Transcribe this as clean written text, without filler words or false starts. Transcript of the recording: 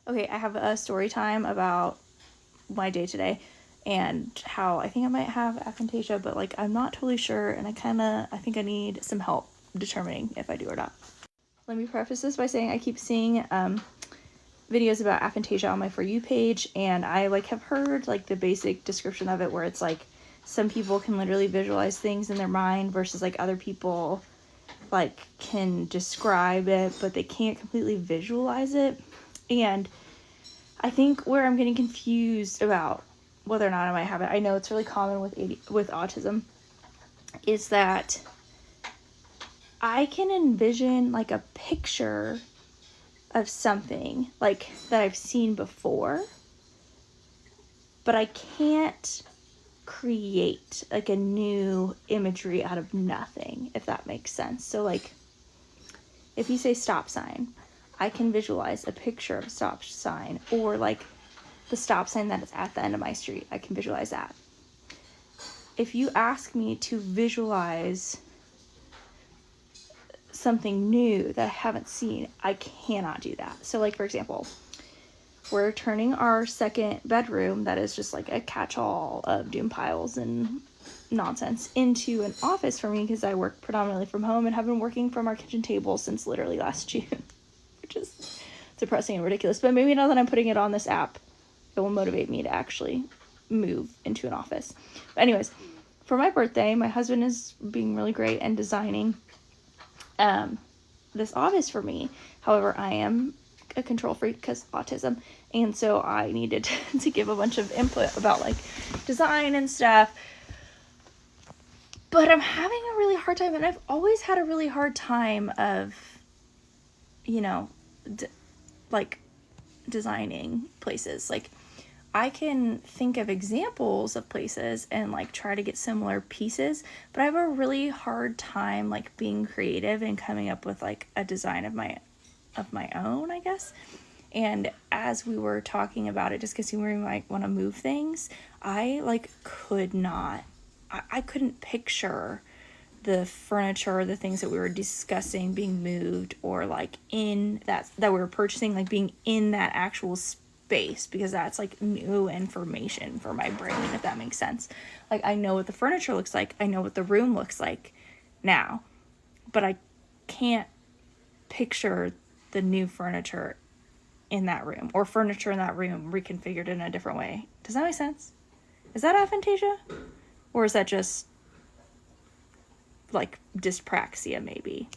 Okay, I have a story time about my day today and how I think I might have aphantasia, but like I'm not totally sure, and I think I need some help determining if I do or not. Let me preface this by saying I keep seeing videos about aphantasia on my For You page, and I like have heard like the basic description of it, where it's like some people can literally visualize things in their mind versus like other people like can describe it, but they can't completely visualize it. And I think where I'm getting confused about whether or not I might have it, I know it's really common with autism, is that I can envision like a picture of something like that I've seen before, but I can't create like a new imagery out of nothing, if that makes sense. So like if you say stop sign, I can visualize a picture of a stop sign, or like the stop sign that is at the end of my street. I can visualize that. If you ask me to visualize something new that I haven't seen, I cannot do that. So like, for example, we're turning our second bedroom, that is just like a catch-all of doom piles and nonsense, into an office for me, because I work predominantly from home and have been working from our kitchen table since literally last June, which is depressing and ridiculous. But maybe now that I'm putting it on this app, it will motivate me to actually move into an office. But anyways, for my birthday, my husband is being really great and designing this office for me. However, I am a control freak because autism, and so I needed to give a bunch of input about like design and stuff. But I'm having a really hard time, and I've always had a really hard time of, like designing places. Like I can think of examples of places and like try to get similar pieces, but I have a really hard time like being creative and coming up with like a design of my own, I guess. And as we were talking about it, just because we might want to move things, I like I couldn't picture the furniture or the things that we were discussing being moved, or like in that we were purchasing, like being in that actual space, because that's like new information for my brain, if that makes sense. Like I know what the furniture looks like, I know what the room looks like now, but I can't picture the new furniture in that room, or furniture in that room reconfigured in a different way. Does that make sense? Is that aphantasia? Or is that just like dyspraxia maybe?